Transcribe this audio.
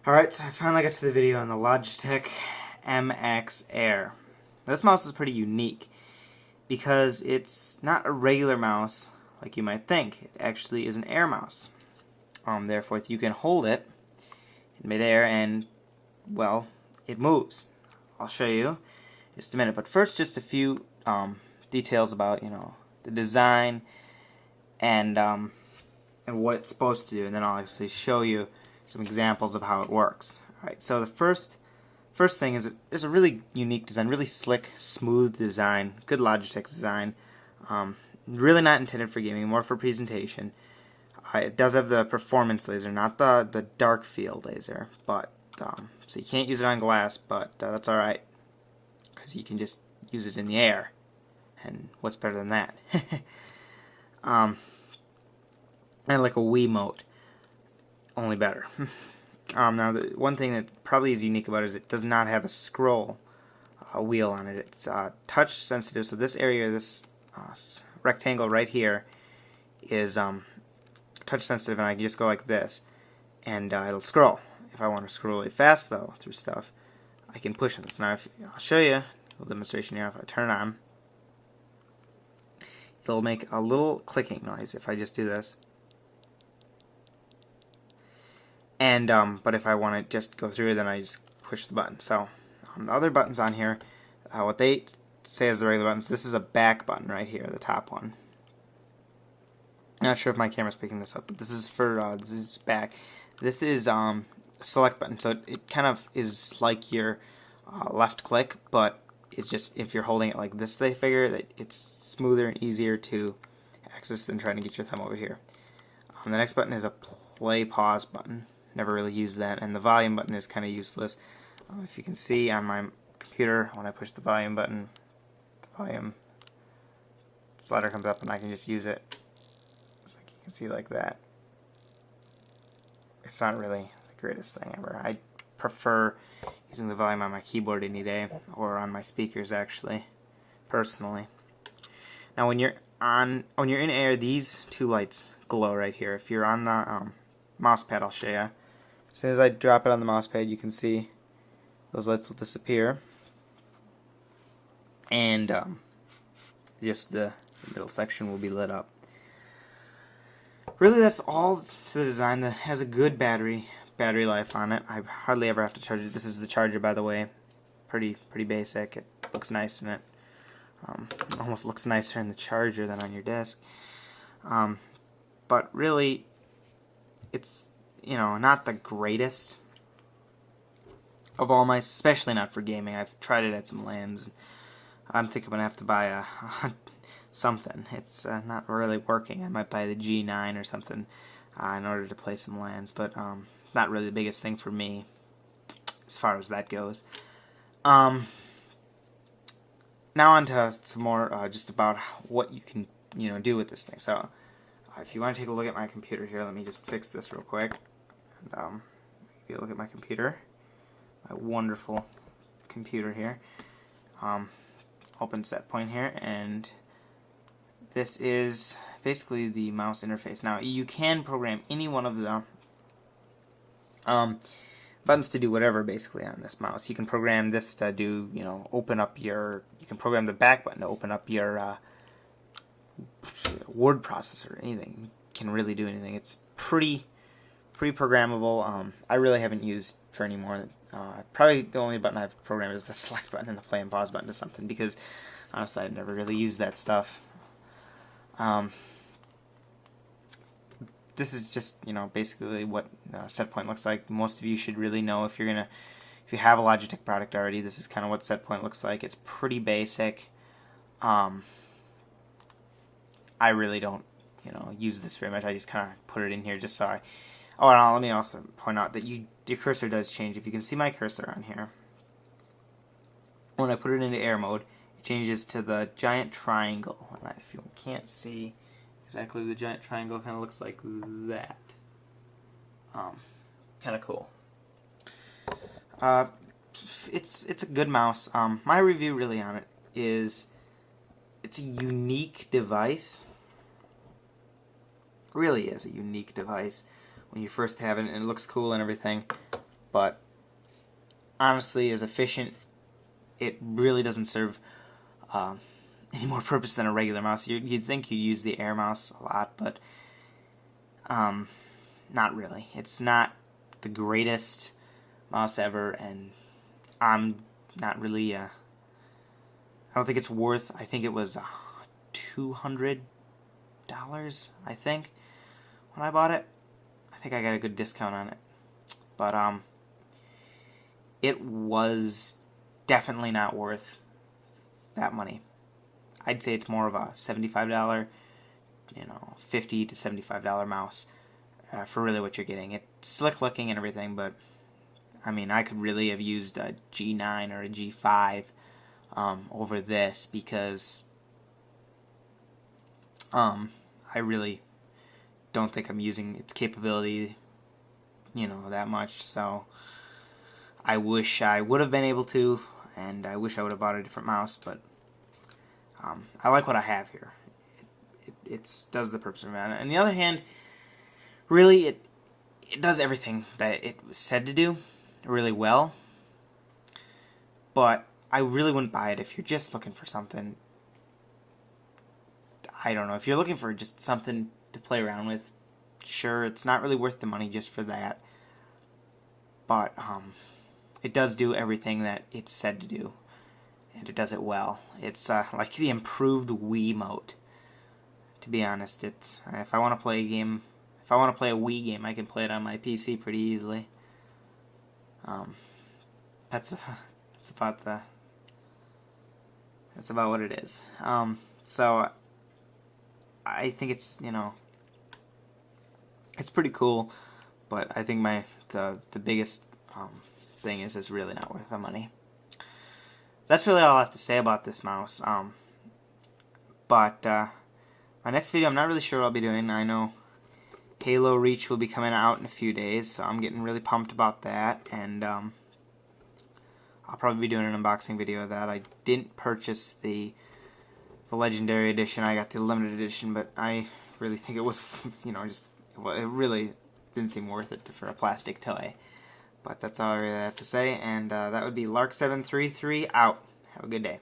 Alright, so I finally got to the video on the Logitech MX Air. This mouse is pretty unique because it's not a regular mouse like you might think. It actually is an air mouse. Therefore, you can hold it in midair and, well, it moves. I'll show you in just a minute. But first, just a few details about, the design and what it's supposed to do, and then I'll actually show you some examples of how it works. Alright, so the first thing is it's a really unique design, really slick, smooth design, good Logitech design. Really not intended for gaming, more for presentation. It does have the performance laser, not the dark field laser, but so you can't use it on glass, but that's alright, because you can just use it in the air, and what's better than that? And like a Wiimote, only better. Now, the one thing that probably is unique about it is it does not have a scroll wheel on it. It's touch sensitive, so this area, this rectangle right here, is touch sensitive, and I can just go like this, and it'll scroll. If I want to scroll really fast, though, through stuff, I can push on this. Now, I'll show you a little demonstration here. If I turn it on, it'll make a little clicking noise if I just do this. And but if I want to just go through, then I just push the button. So the other buttons on here, what they say is the regular buttons. This is a back button right here, the top one. Not sure if my camera's picking this up, but this is for this is back. This is a select button, so it kind of is like your left click, but it's just if you're holding it like this, they figure that it's smoother and easier to access than trying to get your thumb over here. The next button is a play pause button. Never really used that, and the volume button is kind of useless. If you can see on my computer, when I push the volume button, the volume slider comes up, and I can just use it. It's like you can see like that. It's not really the greatest thing ever. I prefer using the volume on my keyboard any day, or on my speakers actually, personally. Now when you're in air, these two lights glow right here. If you're on the mouse pad, I'll show you. As soon as I drop it on the mouse pad, you can see those lights will disappear, and just the middle section will be lit up. Really, that's all to the design. That has a good battery life on it. I hardly ever have to charge it. This is the charger, by the way. Pretty basic. It looks nice in it. It almost looks nicer in the charger than on your desk. But really, it's not the greatest of all mice, especially not for gaming. I've tried it at some LANs. I'm thinking I'm gonna have to buy something. It's not really working. I might buy the G9 or something in order to play some LANs, but not really the biggest thing for me as far as that goes. Now on to some more just about what you can do with this thing. So if you want to take a look at my computer here, let me just fix this real quick. And if you look at my computer, my wonderful computer here, open set point here, and this is basically the mouse interface. Now you can program any one of the buttons to do whatever basically on this mouse. You can program this to do, open up your, you can program the back button to open up your word processor. Anything. You can really do anything. It's pretty programmable. I really haven't used for any more. Probably the only button I've programmed is the select button and the play and pause button to something, because honestly I've never really used that stuff. This is just basically what set point looks like. Most of you should really know if you have a Logitech product already. This is kind of what set point looks like. It's pretty basic. I really don't use this very much. I just kind of put it in here just so I. Oh, and let me also point out that your cursor does change. If you can see my cursor on here, when I put it into air mode, it changes to the giant triangle. And if you can't see exactly, the giant triangle kind of looks like that. Kind of cool. It's a good mouse. My review really on it is it's a unique device. Really is a unique device when you first have it, and it looks cool and everything. but honestly, as efficient, it really doesn't serve any more purpose than a regular mouse. You'd think you'd use the Air mouse a lot, but not really. It's not the greatest mouse ever, and I'm not really, I don't think it's worth, I think it was $200, I think, when I bought it. I think I got a good discount on it. But, it was definitely not worth that money. I'd say it's more of a $75, $50 to $75 mouse for really what you're getting. It's slick looking and everything, but I mean, I could really have used a G9 or a G5 over this, because I really don't think I'm using its capability, that much. So I wish I would have been able to, and I wish I would have bought a different mouse, but I like what I have here. It does the purpose of it. On the other hand, really, it does everything that it was said to do really well, but I really wouldn't buy it if you're just looking for something. I don't know, if you're looking for just something to play around with, sure, it's not really worth the money just for that, but it does do everything that it's said to do, and it does it well. It's like the improved Wiimote. To be honest, it's if I want to play a game, if I want to play a Wii game, I can play it on my PC pretty easily. That's about what it is. So I think it's it's pretty cool, but I think the biggest thing is it's really not worth the money. That's really all I have to say about this mouse. But my next video, I'm not really sure what I'll be doing. I know Halo Reach will be coming out in a few days, so I'm getting really pumped about that, and I'll probably be doing an unboxing video of that. I didn't purchase the Legendary Edition. I got the Limited Edition, but I really think it was, it really didn't seem worth it for a plastic toy. But that's all I really have to say, and that would be Lark733 out. Have a good day.